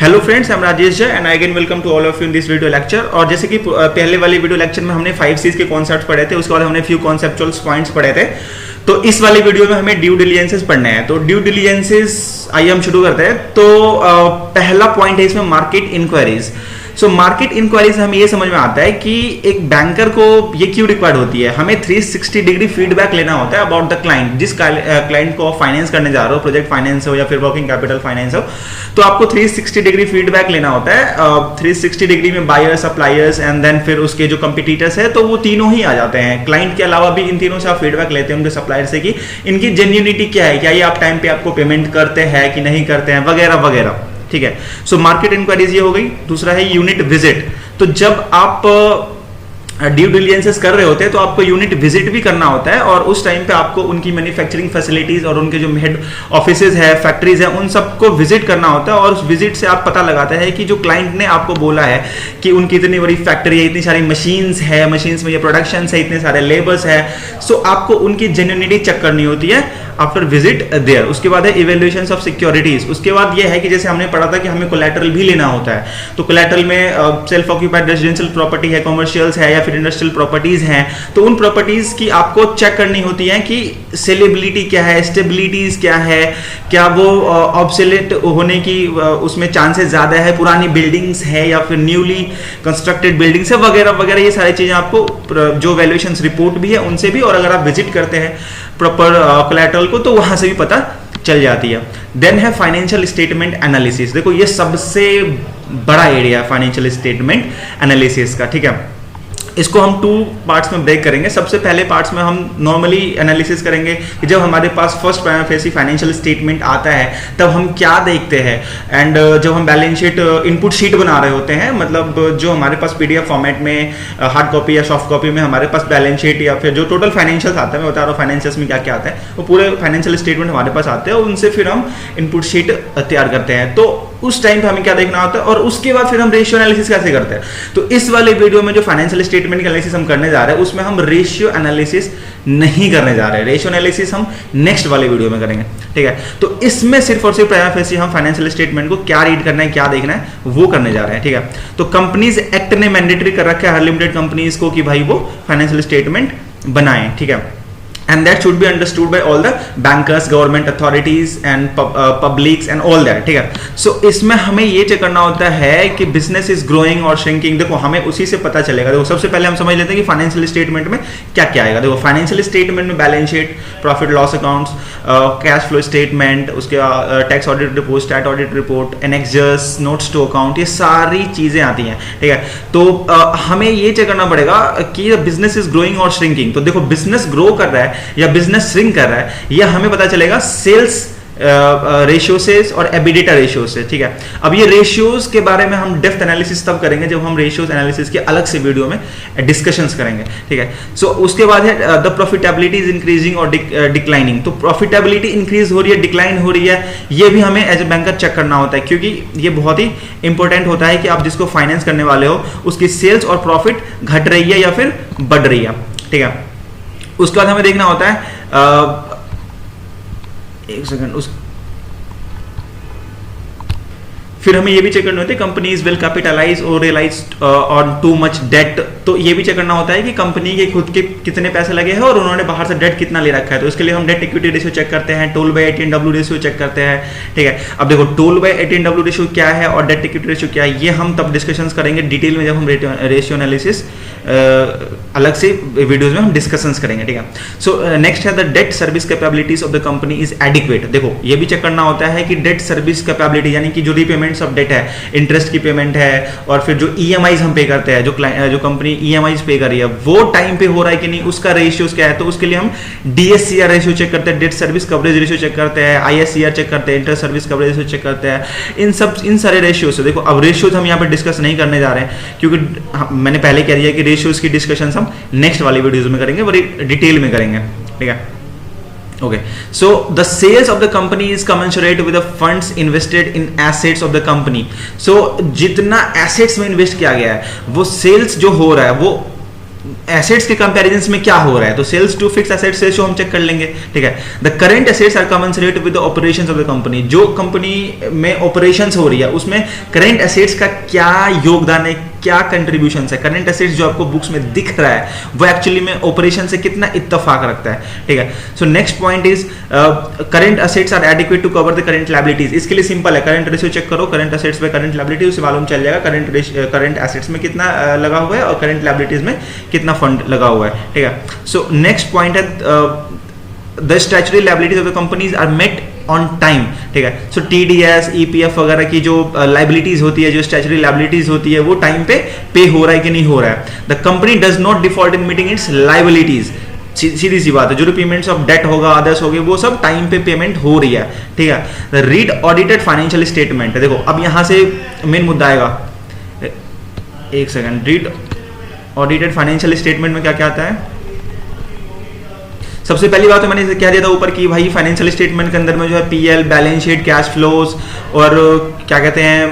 Hello friends, I am Rajesh Jay and I again welcome to all of you in this video lecture. और जैसे कि पहले वाली video lecture में हमने 5 C's के कॉन्सेप्ट्स पढ़े थे, उसके बाद हमने फ्यू कॉन्सेप्चुअल पॉइंट्स पढ़े थे। तो इस वाली वीडियो में हमें ड्यू डिलिजेंसेस पढ़ने हैं। तो ड्यू डिलिजेंसेस आइए हम शुरू करते हैं। तो पहला पॉइंट है इसमें market inquiries. So market inquiry से हमें ये समझ में आता है कि एक बैंकर को ये क्यों रिक्वायर्ड होती है। हमें 360 डिग्री फीडबैक लेना होता है अबाउट द क्लाइंट। जिस क्लाइंट को फाइनेंस करने जा रहे हो, प्रोजेक्ट फाइनेंस हो या फिर वर्किंग कैपिटल फाइनेंस हो, तो आपको 360 डिग्री फीडबैक लेना होता है। 360 डिग्री में बायर्स, सप्लायर्स एंड देन फिर उसके जो कंपटीटर्स है, तो वो तीनों ही आ जाते हैं। क्लाइंट के अलावा भी इन तीनों से आप फीडबैक लेते हैं उनके सप्लायर से कि इनकी जेन्युइनिटी क्या है, क्या ये आप टाइम पे आपको पेमेंट करते हैं कि नहीं करते हैं, वगैरह वगैरह। ठीक है। सो मार्केट इंक्वायरीज ये हो गई। दूसरा है यूनिट विजिट। तो जब आप ड्यू डिलिजेंसेस कर रहे होते हैं तो आपको यूनिट विजिट भी करना होता है, और उस टाइम पे आपको उनकी मैन्युफैक्चरिंग फैसिलिटीज और उनके जो हेड ऑफिसेज है, फैक्ट्रीज है, उन सबको विजिट करना होता है। और उस विजिट से आप पता लगाते हैं कि जो क्लाइंट ने आपको बोला है कि उनकी इतनी बड़ी फैक्ट्री है, इतनी सारी मशीन्स है, मशीन्स में ये प्रोडक्शन है, इतने सारे लेबर्स है। सो आपको उनकी जेन्युइनिटी चेक करनी होती है आफ्टर विजिट देयर। उसके बाद है इवैल्यूएशन ऑफ सिक्योरिटीज। उसके बाद ये है कि जैसे हमने पढ़ा था कि हमें कोलैटरल भी लेना होता है। तो कोलैटरल में सेल्फ ऑक्यूपाइड रेजिडेंशियल प्रॉपर्टी है, कमर्शियल्स है या फिर इंडस्ट्रियल प्रॉपर्टीज हैं। तो उन प्रॉपर्टीज की आपको चेक करनी होती है कि सेलेबिलिटी क्या है, स्टेबिलिटीज क्या है, क्या वो ऑब्सोलेट होने की उसमें चांसेस ज्यादा है, पुरानी बिल्डिंग्स है या फिर न्यूली कंस्ट्रक्टेड बिल्डिंग्स है, वगैरह वगैरह। ये सारी चीजें आपको जो वैल्यूएशन रिपोर्ट भी है उनसे भी, और अगर आप विजिट करते हैं प्रॉपर कोलैटरल को तो वहां से भी पता चल जाती है। देन है फाइनेंशियल स्टेटमेंट एनालिसिस। देखो ये सबसे बड़ा एरिया है फाइनेंशियल स्टेटमेंट एनालिसिस का। ठीक है। इसको हम 2 पार्ट्स में ब्रेक करेंगे। सबसे पहले पार्ट्स में हम नॉर्मली एनालिसिस करेंगे कि जब हमारे पास first prima facie financial statement आता है तब हम क्या देखते हैं। एंड जब हम बैलेंस शीट इनपुट शीट बना रहे होते हैं, मतलब जो हमारे पास पीडीएफ फॉर्मेट में हार्ड कॉपी या सॉफ्ट कॉपी में हमारे पास बैलेंस शीट या फिर जो टोटल फाइनेंशियल्स आता है, मैं बता रहा हूँ फाइनेंशियल्स में क्या क्या आता है, वो पूरे फाइनेंशियल स्टेटमेंट हमारे पास आते हैं, उनसे फिर हम इनपुट शीट तैयार करते हैं। तो उस टाइम पे हमें क्या देखना होता है, और उसके बाद फिर हम रेशियो एनालिसिस कैसे करते हैं। तो इस वाले वीडियो में जो फाइनेंशियल स्टेटमेंट का एनालिसिस हम करने जा रहे हैं उसमें हम रेशियो एनालिसिस नहीं करने जा रहे हैं। रेशियो एनालिसिस हम नेक्स्ट वाले वीडियो में करेंगे। ठीक है। तो इसमें सिर्फ और सिर्फ प्राइमा फेसी हम फाइनेंशियल स्टेटमेंट को क्या रीड करना है, क्या देखना है, वो करने जा रहे हैं। ठीक है। तो कंपनीज एक्ट ने मैंडेटरी कर रखा है हर लिमिटेड कंपनीज को कि भाई वो फाइनेंशियल स्टेटमेंट बनाएं। ठीक है। And that should be understood by all the bankers, government authorities and publics and all that। ठीक है। So इसमें हमें ये चेक करना होता है कि business is growing और shrinking। देखो हमें उसी से पता चलेगा। देखो सबसे पहले हम समझ लेते हैं कि फाइनेंशियल स्टेटमेंट में क्या क्या आएगा। देखो फाइनेंशियल स्टेटमेंट में balance sheet, profit loss accounts, cash flow statement, उसके tax audit report, stat audit report, annexures, notes to account, ये सारी चीजें आती हैं। ठीक है। तो हमें ये चेक करना पड़ेगा कि बिजनेस इज ग्रोइंग और श्रिंकिंग। तो देखो बिजनेस ग्रो कर रहा है या बिजनेस श्रिंक कर रहा है, यह हमें पता चलेगा सेल्स रेशियो से और एबिडिटा रेशियो से। ठीक है। अब ये रेशियोज के बारे में हम डेप्थ एनालिसिस तब करेंगे जब हम रेशियोज एनालिसिस के अलग से वीडियो में डिस्कशंस करेंगे। ठीक है। सो उसके बाद है द प्रॉफिटेबिलिटी इज इंक्रीजिंग और डिक्लाइनिंग। तो प्रॉफिटेबिलिटी इंक्रीज हो रही है, डिक्लाइन हो रही है, ये भी हमें एज ए बैंकर चेक करना होता है, क्योंकि ये बहुत ही इंपॉर्टेंट होता है कि आप जिसको फाइनेंस करने वाले हो उसकी सेल्स और प्रॉफिट घट रही है या फिर बढ़ रही है। ठीक है। उसके बाद हमें देखना होता है एक सेकंड, फिर हमें ये भी चेक करना होता है कंपनीज विल कैपिटलाइज और realise on too much debt. तो ये भी चेक करना होता है कि कंपनी के खुद के कितने पैसे लगे हैं और उन्होंने बाहर से डेट कितना ले रखा है। तो इसके लिए हम डेट इक्विटी रेशियो चेक करते हैं, toll bye 18W ratio check करते हैं। ठीक है। अब देखो टोल बाय 18W रेशियो क्या है और डेट इक्विटी रेशियो क्या है, ये हम तब डिस्कशंस करेंगे डिटेल में जब हम रेशियो एनालिसिस अलग से वीडियोस में हम डिस्कशंस करेंगे। ठीक है। सो नेक्स्ट है the debt service capabilities of the company is adequate. देखो ये भी चेक करना होता है कि डेट सर्विस कैपेबिलिटी यानी कि जो रीपेमेंट्स ऑफ डेट है, इंटरेस्ट की पेमेंट है और फिर जो ईएमआईज हम पे करते हैं, जो कंपनी ईएमआईज पे कर रही है वो टाइम पे हो रहा है कि नहीं, उसका रेशियोज क्या है। तो उसके लिए हम डीएससीआर रेशियो चेक करते हैं, debt service coverage ratio check करते हैं, आईएससीआर चेक करते हैं, interest service coverage ratio check करते हैं। इन सारे रेशियो से देखो अब रेशियोज हम यहाँ पे डिस्कस नहीं करने जा रहे हैं, क्योंकि मैंने पहले कह दिया कि रेशियोज की डिस्कशन हम नेक्स्ट वाली वीडियोज में करेंगे, बड़ी डिटेल में करेंगे। ठीक है। Okay, so the sales of the company is commensurate with the funds invested in assets of the company. So जितना assets में इन्वेस्ट किया गया है वो सेल्स जो हो रहा है वो एसेट्स के कंपैरिजन में क्या हो रहा है, तो sales to fix assets ratio हम चेक कर लेंगे, ठीक है। The current assets are commensurate with the operations of the company, जो कंपनी में ऑपरेशंस हो रही है उसमें करंट एसेट्स का क्या योगदान है, क्या कंट्रीब्यूशन है। करंट एसेट्स जो आपको बुक्स में दिख रहा है वो एक्चुअली में ऑपरेशन से कितना इत्तेफाक रखता है, ठीक है। So next point is current assets are adequate to cover the current liabilities. इसके लिए सिंपल है, करंट रेशियो चेक करो, करंट एसेट्स पे करंट लायबिलिटी, उससे मालूम चल जाएगा करंट एसेट्स में कितना लगा हुआ है और करंट लायबिलिटीज में कितना फंड लगा हुआ है, ठीक है। सो नेक्स्ट पॉइंट है the statutory liabilities of the companies are met on time, ठीक है। सो टीडीएस ईपीएफ वगैरह की जो लायबिलिटीज होती है, जो स्टैच्यूटरी लायबिलिटीज होती है, वो टाइम पे हो रहा है कि नहीं हो रहा है। The company does not default in meeting its liabilities, सीधी सी बात है, जो पेमेंट्स ऑफ डेट होगा, अदर्स होगी, वो सब टाइम पे पेमेंट हो रही है, ठीक है। रीड ऑडिटेड फाइनेंशियल स्टेटमेंट, देखो अब यहां से मेन मुद्दा आएगा, एक second. Read audited financial statement में क्या क्या आता है। सबसे पहली बात तो मैंने कह दिया था ऊपर कि भाई फाइनेंशियल स्टेटमेंट के अंदर में जो है PL, balance sheet, cash flows और क्या कहते हैं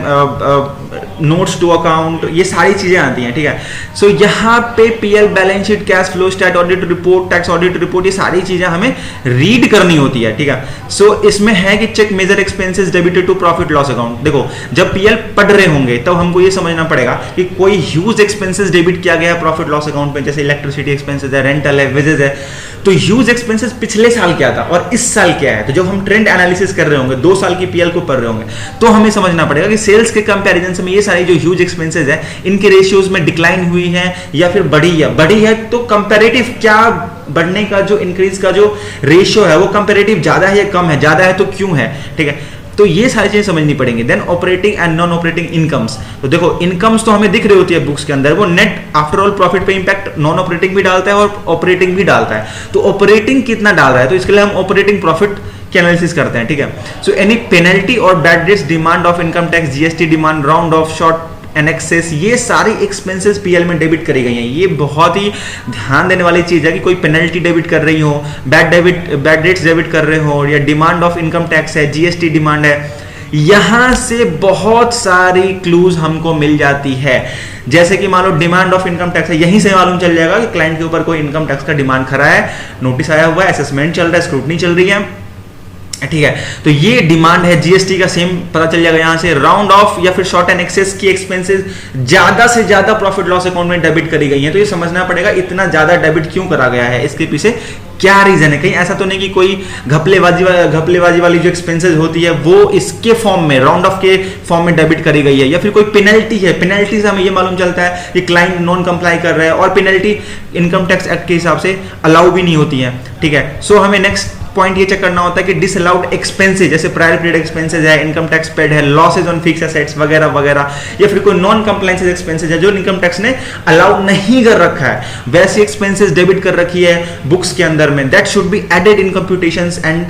नोट्स टू अकाउंट, ये सारी चीजें आती हैं, ठीक है। सो यहाँ पे PL, balance sheet, cash flow, stat audit report, tax audit report, ये सारी चीजें हमें रीड करनी होती है, ठीक है। सो इसमें है कि check major expenses debited to profit loss account. देखो जब पीएल पढ़ रहे होंगे तब हमको ये समझना पड़ेगा कि कोई ह्यूज एक्सपेंसेस डेबिट किया गया है प्रॉफिट लॉस अकाउंट में, जैसे इलेक्ट्रिसिटी एक्सपेंसेस है, रेंटल है, वेजेस है, तो ह्यूज एक्सपेंसेस पिछले साल क्या था और इस साल क्या है। तो जब हम ट्रेंड एनालिसिस कर रहे होंगे, 2 साल की पीएल को पढ़ रहे होंगे, तो हमें समझना पड़ेगा कि सेल्स के कंपैरिजन में ये सारी जो ह्यूज एक्सपेंसेस है इनके रेशियोज में डिक्लाइन हुई है या फिर बढ़ी है तो कंपैरेटिव क्या बढ़ने का जो इंक्रीज का जो रेशियो है वो कंपैरेटिव ज्यादा है या कम है, ज्यादा है तो क्यों है, ठीक है। तो ये सारी चीजें समझनी पड़ेंगी। Then operating and non operating incomes, तो देखो इनकम्स तो हमें दिख रही होती है बुक्स के अंदर, वो नेट आफ्टर ऑल प्रॉफिट पे इंपैक्ट नॉन ऑपरेटिंग भी डालता है और ऑपरेटिंग भी डालता है। तो ऑपरेटिंग कितना डाल रहा है, तो इसके लिए हम ऑपरेटिंग प्रॉफिट की एनालिसिस करते हैं, ठीक है। सो एनी पेनल्टी और bad debts, demand of income tax, GST demand, round off short and excess, ये सारी एक्सपेंसेस पीएल में डेबिट करी गई हैं। ये बहुत ही ध्यान देने वाली चीज है कि कोई पेनल्टी डेबिट कर रही हो, बैड डेट्स डेबिट कर रहे हो, या डिमांड ऑफ इनकम टैक्स है, जीएसटी डिमांड है, यहां से बहुत सारी क्लूज हमको मिल जाती है। जैसे कि मान लो डिमांड ऑफ इनकम टैक्स है, यहीं से मालूम चल जाएगा कि क्लाइंट के ऊपर कोई इनकम टैक्स का डिमांड खड़ा है, नोटिस आया हुआ है, असेसमेंट चल रहा है, स्क्रूटनी चल रही है, ठीक है। तो ये डिमांड है, जीएसटी का सेम पता चल जाएगा यहां से। राउंड ऑफ या फिर शॉर्ट एंड एक्सेस की एक्सपेंसेस ज्यादा से ज्यादा प्रॉफिट लॉस अकाउंट में डेबिट करी गई है, तो ये समझना पड़ेगा इतना ज्यादा डेबिट क्यों करा गया है, इसके पीछे क्या रीजन है। कहीं ऐसा तो नहीं कि कोई घपलेबाजी वाली जो एक्सपेंसेस होती है वो इसके फॉर्म में, राउंड ऑफ के फॉर्म में डेबिट करी गई है, या फिर कोई पेनल्टी है, पेनल्टी से हमें ये मालूम चलता है कि क्लाइंट नॉन कंप्लाई कर रहा है, और पेनल्टी इनकम टैक्स एक्ट के हिसाब से अलाउ भी नहीं होती है, ठीक है। सो हमें नेक्स्ट पॉइंट ये चेक करना होता है कि डिसअलाउड एक्सपेंसेस, जैसे प्रायर पीरियड एक्सपेंसेस है, इनकम टैक्स पेड है, लॉसेज ऑन फिक्स एसेट्स वगैरह वगैरह, या फिर कोई नॉन कंप्लायंसेस एक्सपेंसेस है जो इनकम टैक्स ने अलाउ नहीं कर रखा है, वैसी एक्सपेंसेस डेबिट कर रखी है बुक्स के अंदर में, that should be added in computations and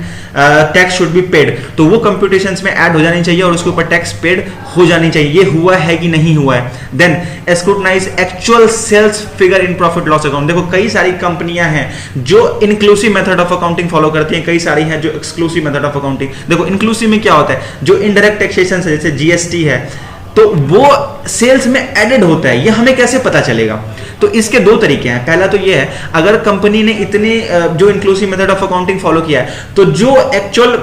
tax should be paid. तो वो कंप्यूटेशंस में ऐड हो जानी चाहिए और उसके ऊपर टैक्स पेड हो जानी चाहिए। ये हुआ है कि नहीं हुआ है। Then scrutinise actual sales figure in profit loss account. देखो कई सारी कंपनियां हैं जो inclusive method of accounting follow करती हैं, कई सारी हैं जो एक्सक्लूसिव मेथड ऑफ अकाउंटिंग। देखो इंक्लूसिव में क्या होता है, जो इनडायरेक्ट टैक्सेशन है जैसे जीएसटी है, तो वो सेल्स में एडेड होता है। ये हमें कैसे पता चलेगा? तो इसके 2 तरीके हैं। पहला तो ये है, अगर कंपनी ने इतने जो inclusive method of accounting follow किया है, तो जो actual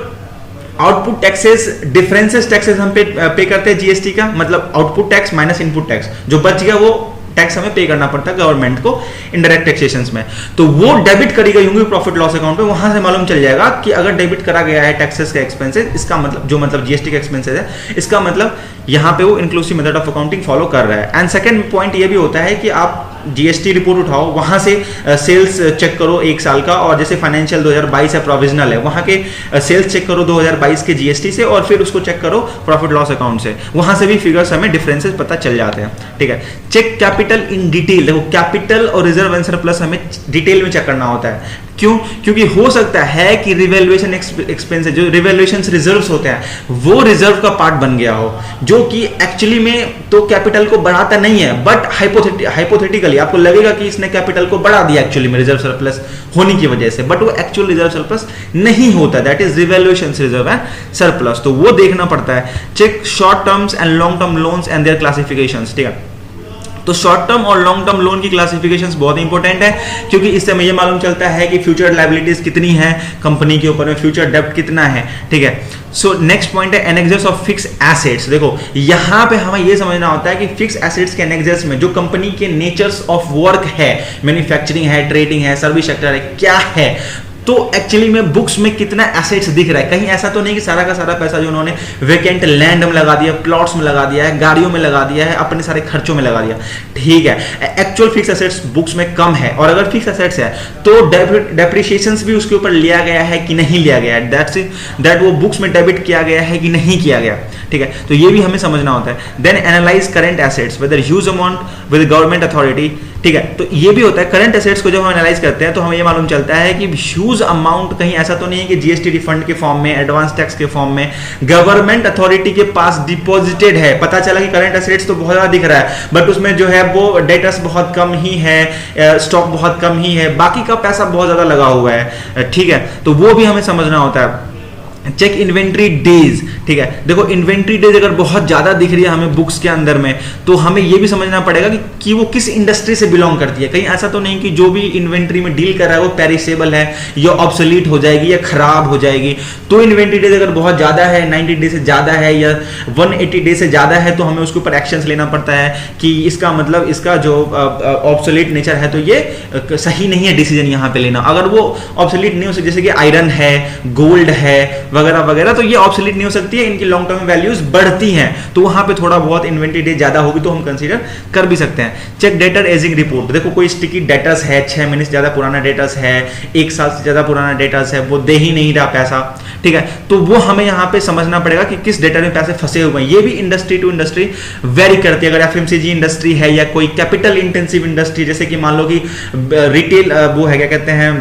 output taxes, differences taxes हम पे करते हैं जीएसटी का, मतलब output tax minus input tax, जो बच गया वो टैक्स हमें पे करना पड़ता है गवर्नमेंट को इनडायरेक्ट टैक्सेशंस में, तो वो डेबिट करी गई होंगी प्रॉफिट लॉस अकाउंट पे। वहां से मालूम चल जाएगा कि अगर डेबिट करा गया है टैक्सेस का एक्सपेंसेस, इसका मतलब जो मतलब जीएसटी का एक्सपेंसेस है, इसका मतलब यहां पे वो inclusive method of accounting follow कर रहा है। एंड सेकंड पॉइंट ये भी होता है कि आप जीएसटी रिपोर्ट उठाओ, वहां से सेल्स चेक करो 1 साल का, और जैसे फाइनेंशियल 2022 है, प्रोविजनल है, वहां के सेल्स चेक करो 2022 के जीएसटी से, और फिर उसको चेक करो प्रॉफिट लॉस अकाउंट से। वहां से भी फिगर्स हमें डिफरेंसेस पता चल जाते हैं, ठीक है। Check capital in detail. देखो कैपिटल और रिजर्व एंड सरप्लस हमें डिटेल में चेक करना होता है। क्यों? क्योंकि हो सकता है कि रिवैल्यूएशन एक्सपेंस, जो रिवैल्यूएशन रिजर्व्स होते हैं, वो रिजर्व का पार्ट बन गया हो, जो कि एक्चुअली में तो कैपिटल को बढ़ाता नहीं है, बट हाइपोथेटिकली आपको लगेगा कि इसने कैपिटल को बढ़ा दिया एक्चुअली में रिजर्व सरप्लस होने की वजह से, बट वो एक्चुअल रिजर्व सरप्लस नहीं होता, that is revaluation reserve and surplus. तो वो देखना पड़ता है। Check short terms and long term loans and their classifications, ठीक है। तो शॉर्ट टर्म और लॉन्ग टर्म लोन की क्लासिफिकेशंस बहुत इंपॉर्टेंट है, क्योंकि इससे हमें ये मालूम चलता है कि फ्यूचर लायबिलिटीज कितनी है कंपनी के ऊपर में, फ्यूचर डेब्ट कितना है, ठीक है। सो नेक्स्ट पॉइंट है एनेक्सर्स ऑफ फिक्स एसेट्स। देखो यहां पे हमें ये समझना होता है कि फिक्स एसेट्स के एनेक्सर्स में जो कंपनी के नेचर्स ऑफ वर्क है, मैन्युफैक्चरिंग है, ट्रेडिंग है, सर्विस सेक्टर है, क्या है, तो एक्चुअली में बुक्स में कितना एसेट्स दिख रहा है। कहीं ऐसा तो नहीं कि सारा का सारा पैसा जो उन्होंने वेकेंट लैंड में लगा दिया, प्लॉट्स में लगा दिया है, गाड़ियों में लगा दिया है, अपने सारे खर्चों में लगा दिया, ठीक है। एक्चुअल फिक्स एसेट्स बुक्स में कम है, और अगर फिक्स एसेट्स है तो डेप्रिसिएशंस भी उसके ऊपर लिया गया है कि नहीं लिया गया है, दैट वो बुक्स में डेबिट किया गया है कि नहीं किया गया, ठीक है। तो ये भी हमें समझना होता है। Then analyse current assets whether huge amount with government authority, ठीक है। तो ये भी होता है, करंट एसेट्स को जब हम एनालाइज करते हैं तो हमें ये मालूम चलता है कि ह्यूज अमाउंट, कहीं ऐसा तो नहीं है कि जीएसटी रिफंड के फॉर्म में, एडवांस टैक्स के फॉर्म में गवर्नमेंट अथॉरिटी के पास डिपॉजिटेड है। पता चला कि करंट एसेट्स तो बहुत ज्यादा दिख रहा है, बट उसमें जो है वो डेटर्स बहुत कम ही है, स्टॉक बहुत कम ही है, बाकी का पैसा बहुत ज्यादा लगा हुआ है, ठीक है। तो वो भी हमें समझना होता है। चेक इन्वेंट्री डेज, ठीक है। देखो इन्वेंट्री डेज अगर बहुत ज्यादा दिख रही है हमें बुक्स के अंदर में, तो हमें यह भी समझना पड़ेगा कि वो किस इंडस्ट्री से बिलोंग करती है। कहीं ऐसा तो नहीं कि जो भी इन्वेंट्री में डील कर रहा है वो पेरिसेबल है या ऑब्सोलीट हो जाएगी या खराब हो जाएगी। तो इन्वेंट्री डेज अगर बहुत ज्यादा है, 90 डेज से ज्यादा है या 180 डेज से ज्यादा है, तो हमें उसके ऊपर एक्शंस लेना पड़ता है कि इसका मतलब इसका जो ऑब्सोलीट नेचर है, तो ये सही नहीं है डिसीजन यहाँ पे लेना। अगर वो ऑब्सोलीट नहीं हो सकती, जैसे कि आयरन है, गोल्ड है वगैरह वगैरह, तो ये ऑब्सोलीट नहीं हो सकती है, इनकी लॉन्ग टर्म वैल्यूज बढ़ती हैं, तो वहां पे थोड़ा बहुत इन्वेंट्री डे ज्यादा होगी तो हम कंसीडर कर भी सकते हैं। Check debtor ageing report. देखो कोई स्टिकी डेटर्स है, 6 महीने से ज्यादा पुराना डेटर्स है, 1 साल से ज्यादा पुराना डेटर्स है, वो दे ही नहीं रहा पैसा, ठीक है। तो वो हमें यहाँ पे समझना पड़ेगा कि किस डेटर में पैसे फंसे हुए हैं। ये भी इंडस्ट्री टू इंडस्ट्री वेरी करती है। अगर एफएमसीजी इंडस्ट्री है या कोई कैपिटल इंटेंसिव इंडस्ट्री, जैसे कि मान लो कि रिटेल वो है, क्या कहते हैं,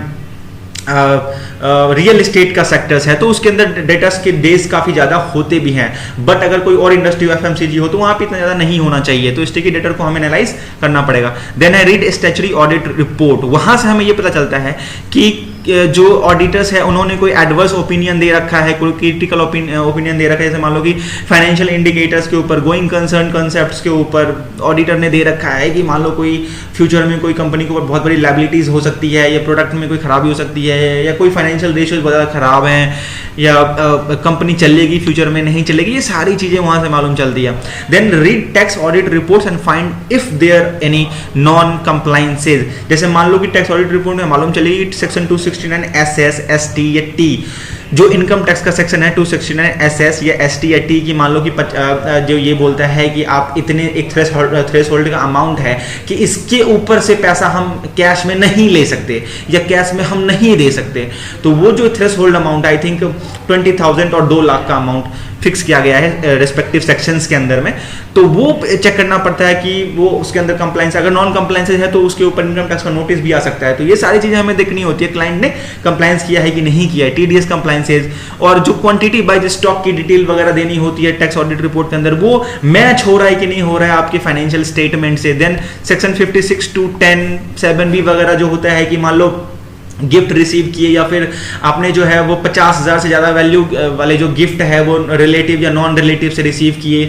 रियल एस्टेट का सेक्टर्स है, तो उसके अंदर डेटर्स के डेज काफी ज्यादा होते भी हैं। बट अगर कोई और इंडस्ट्री एफएमसीजी हो तो वहां पे इतना ज्यादा नहीं होना चाहिए, तो स्टिकी डेटर को हमें एनालाइज करना पड़ेगा। Then I read statutory audit report. वहां से हमें यह पता चलता है कि जो ऑडिटर्स है उन्होंने कोई एडवर्स ओपिनियन दे रखा है, कोई क्रिटिकल ओपिनियन दे रखा है। जैसे मान लो कि फाइनेंशियल इंडिकेटर्स के ऊपर, गोइंग कंसर्न कॉन्सेप्ट्स के ऊपर ऑडिटर ने दे रखा है कि मान लो कोई फ्यूचर में कोई कंपनी के ऊपर बहुत बड़ी लायबिलिटीज हो सकती है, या प्रोडक्ट में कोई खराबी हो सकती है, या कोई फाइनेंशियल रेशियोज बहुत ज़्यादा खराब हैं, या कंपनी चलेगी फ्यूचर में नहीं चलेगी, ये सारी चीजें वहां से मालूम चलती है। Then read tax audit reports and find if there any non compliances. जैसे मान लो कि टैक्स ऑडिट रिपोर्ट में मालूम चलेगी सेक्शन 269 एसएस, एसटी या टी, जो इनकम टैक्स का सेक्शन है 269 एसएस या एसटी या टी की, मान लो कि जो ये बोलता है कि आप इतने एक थ्रेशोल्ड का अमाउंट है कि इसके ऊपर से पैसा हम कैश में नहीं ले सकते या कैश में हम नहीं दे सकते, तो वो जो थ्रेशोल्ड अमाउंट आई थिंक 20,000 और 2 लाख का अमाउंट फिक्स किया गया है रेस्पेक्टिव सेक्शंस के अंदर में, तो वो चेक करना पड़ता है कि वो उसके अंदर कंप्लायंस, अगर नॉन कंप्लायंसेज है तो उसके ऊपर इनकम टैक्स का नोटिस भी आ सकता है। तो ये सारी चीजें हमें देखनी होती है, क्लाइंट ने कंप्लायंस किया है कि नहीं किया है, टीडीएस कंप्लायंसेज, और जो क्वांटिटी बाय स्टॉक की डिटेल वगैरह देनी होती है टैक्स ऑडिट रिपोर्ट के अंदर, वो मैच हो रहा है कि नहीं हो रहा है आपके फाइनेंशियल स्टेटमेंट से। देन सेक्शन 56 to 10(7)(b) वगैरह जो होता है कि मान लो गिफ्ट रिसीव किए या फिर आपने जो है वो 50,000 से ज़्यादा वैल्यू वाले जो गिफ्ट है वो रिलेटिव या नॉन रिलेटिव से रिसीव किए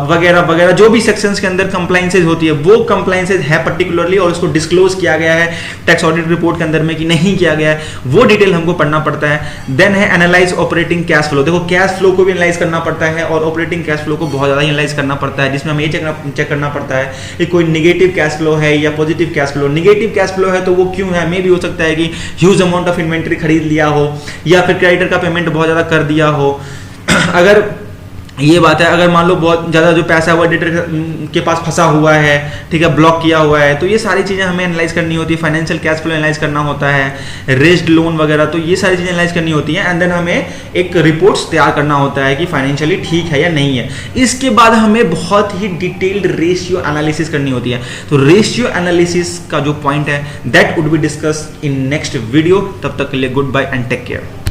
वगैरह वगैरह, जो भी सेक्शंस के अंदर कंप्लायंसेज होती है वो कंप्लायंसेज है पर्टिकुलरली, और उसको डिस्क्लोज किया गया है टैक्स ऑडिट रिपोर्ट के अंदर में कि नहीं किया गया है, वो डिटेल हमको पढ़ना पड़ता है। देन है एनालाइज ऑपरेटिंग कैश फ्लो। देखो कैश फ्लो को भी एनालाइज करना पड़ता है और ऑपरेटिंग कैश फ्लो को बहुत ज़्यादा एनालाइज करना पड़ता है, जिसमें हमें ये चेक करना पड़ता है कि कोई निगेटिव कैश फ्लो है या positive cash flow. Negative cash flow है तो वो क्यों है, मे भी हो सकता है कि ह्यूज अमाउंट ऑफ इन्वेंट्री खरीद लिया हो या फिर क्रेडिटर का पेमेंट बहुत ज्यादा कर दिया हो। अगर ये बात है, अगर मान लो बहुत ज्यादा जो पैसा है वो एडिटर के पास फंसा हुआ है, ठीक है, ब्लॉक किया हुआ है, तो ये सारी चीजें हमें एनालाइज करनी होती है। फाइनेंशियल कैश फ्लो एनालाइज करना होता है, रेज्ड लोन वगैरह, तो ये सारी चीजें एनालाइज करनी होती है। एंड देन हमें एक रिपोर्ट्स तैयार करना होता है कि फाइनेंशियली ठीक है या नहीं है। इसके बाद हमें बहुत ही डिटेल्ड रेशियो एनालिसिस करनी होती है। तो रेशियो एनालिसिस का जो पॉइंट है that would be discuss in next video. तब तक के लिए good bye and take care.